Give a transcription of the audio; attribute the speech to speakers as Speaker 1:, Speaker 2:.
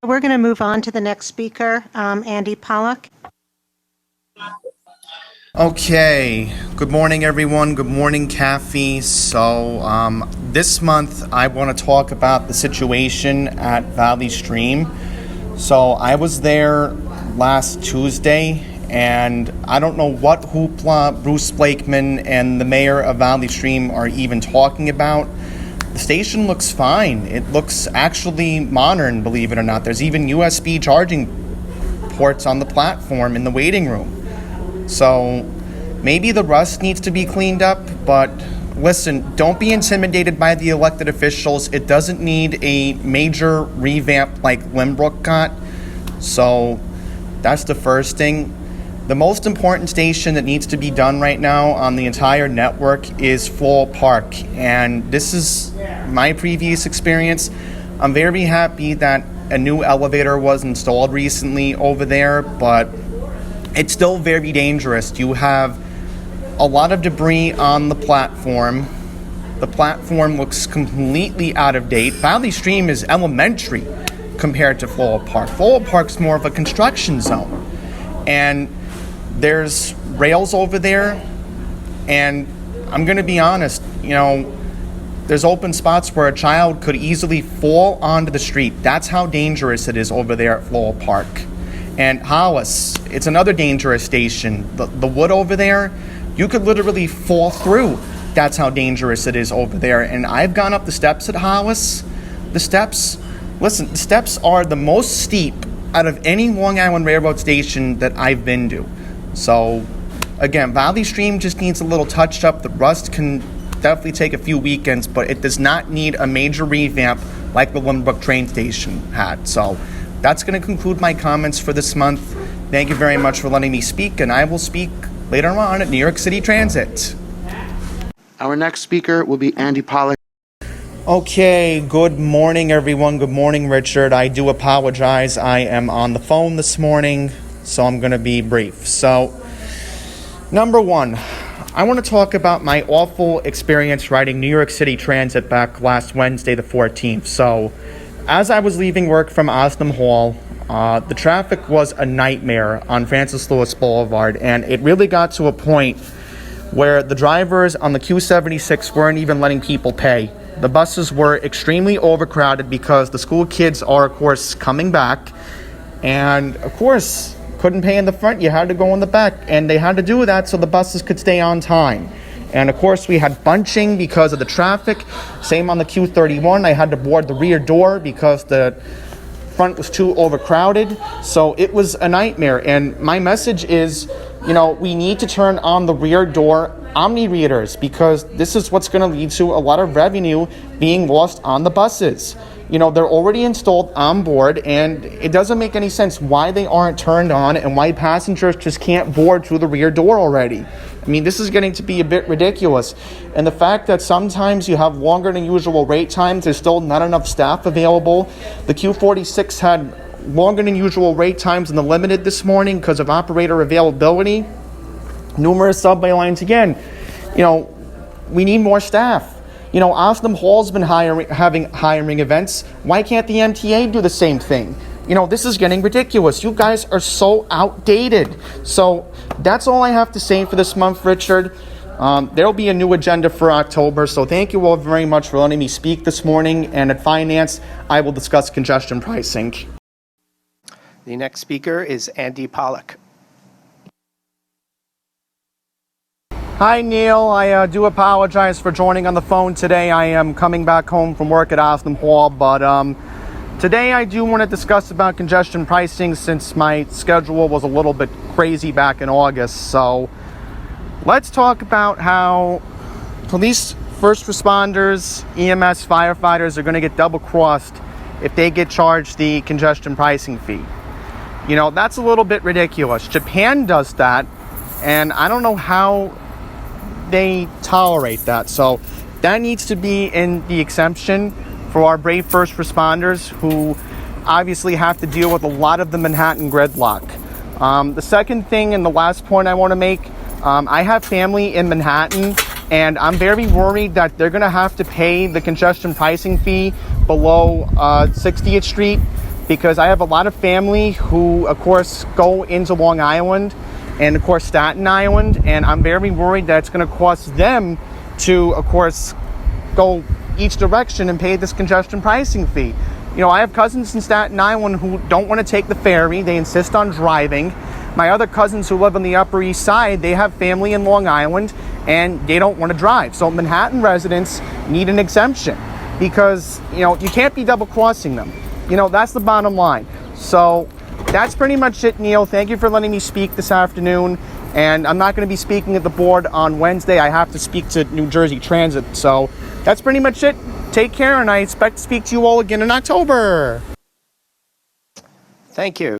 Speaker 1: We're going to move on to the next speaker, Andy Pollock.
Speaker 2: Okay, good morning everyone. Good morning, Kathy. So this month I want to talk about the situation at Valley Stream. So I was there last Tuesday, and I don't know what hoopla Bruce Blakeman and the mayor of Valley Stream are even talking about. The station looks fine. It looks actually modern, believe it or not. There's even USB charging ports on the platform in the waiting room. So maybe the rust needs to be cleaned up, but listen, don't be intimidated by the elected officials. It doesn't need a major revamp like Lynbrook got. So that's the first thing. The most important station that needs to be done right now on the entire network is Floral Park. And this is my previous experience. I'm very happy that a new elevator was installed recently over there, but it's still very dangerous. You have a lot of debris on the platform. The platform looks completely out of date. Valley Stream is elementary compared to Floral Park. Floral Park's more of a construction zone. And there's rails over there, and I'm going to be honest, there's open spots where a child could easily fall onto the street. That's how dangerous it is over there at Floral Park. And Hollis, it's another dangerous station. The wood over there, you could literally fall through. That's how dangerous it is over there. And I've gone up the steps at Hollis. The steps are the most steep out of any Long Island Railroad station that I've been to. So, again, Valley Stream just needs a little touch up. The rust can definitely take a few weekends, but it does not need a major revamp like the Lynbrook train station had. So, that's going to conclude my comments for this month. Thank you very much for letting me speak, and I will speak later on at New York City Transit.
Speaker 3: Our next speaker will be Andy Pollock.
Speaker 2: Okay, good morning, everyone. Good morning, Richard. I do apologize. I am on the phone this morning, so I'm going to be brief. So, number one, I want to talk about my awful experience riding New York City Transit back last Wednesday, the 14th. So, as I was leaving work from Osnum Hall, the traffic was a nightmare on Francis Lewis Boulevard, and it really got to a point where the drivers on the Q76 weren't even letting people pay. The buses were extremely overcrowded because the school kids are, of course, coming back, and, of course, couldn't pay in the front. You had to go in the back, and they had to do that so the buses could stay on time. And, of course, we had bunching because of the traffic. Same on the Q31. I had to board the rear door because the front was too overcrowded. So it was a nightmare. And my message is, we need to turn on the rear door Omni readers, because this is what's going to lead to a lot of revenue being lost on the buses. They're already installed on board, and it doesn't make any sense why they aren't turned on and why passengers just can't board through the rear door already. I mean, this is getting to be a bit ridiculous. And the fact that sometimes you have longer than usual wait times, there's still not enough staff available. The Q46 had longer than usual wait times in the limited this morning because of operator availability. Numerous subway lines again. We need more staff. Osnum Hall's been having hiring events. Why can't the MTA do the same thing? This is getting ridiculous. You guys are so outdated. So that's all I have to say for this month, Richard. There'll be a new agenda for October. So thank you all very much for letting me speak this morning. And at Finance, I will discuss congestion pricing.
Speaker 4: The next speaker is Andy Pollock.
Speaker 2: Hi, Neil. I do apologize for joining on the phone today. I am coming back home from work at Osnum Hall, but today I do want to discuss about congestion pricing since my schedule was a little bit crazy back in August. So let's talk about how police, first responders, EMS, firefighters are going to get double-crossed if they get charged the congestion pricing fee. That's a little bit ridiculous. Japan does that, and I don't know how they tolerate that. So that needs to be in the exemption for our brave first responders who obviously have to deal with a lot of the Manhattan gridlock. The second thing and the last point I want to make, I have family in Manhattan, and I'm very worried that they're going to have to pay the congestion pricing fee below 60th Street because I have a lot of family who, of course, go into Long Island and, of course, Staten Island, and I'm very worried that it's going to cost them to, of course, go each direction and pay this congestion pricing fee. You know, I have cousins in Staten Island who don't want to take the ferry. They insist on driving. My other cousins who live on the Upper East Side, they have family in Long Island, and they don't want to drive. So Manhattan residents need an exemption because, you know, you can't be double-crossing them. You know, that's the bottom line. So that's pretty much it, Neil. Thank you for letting me speak this afternoon. And I'm not going to be speaking at the board on Wednesday. I have to speak to New Jersey Transit. So that's pretty much it. Take care, and I expect to speak to you all again in October.
Speaker 4: Thank you.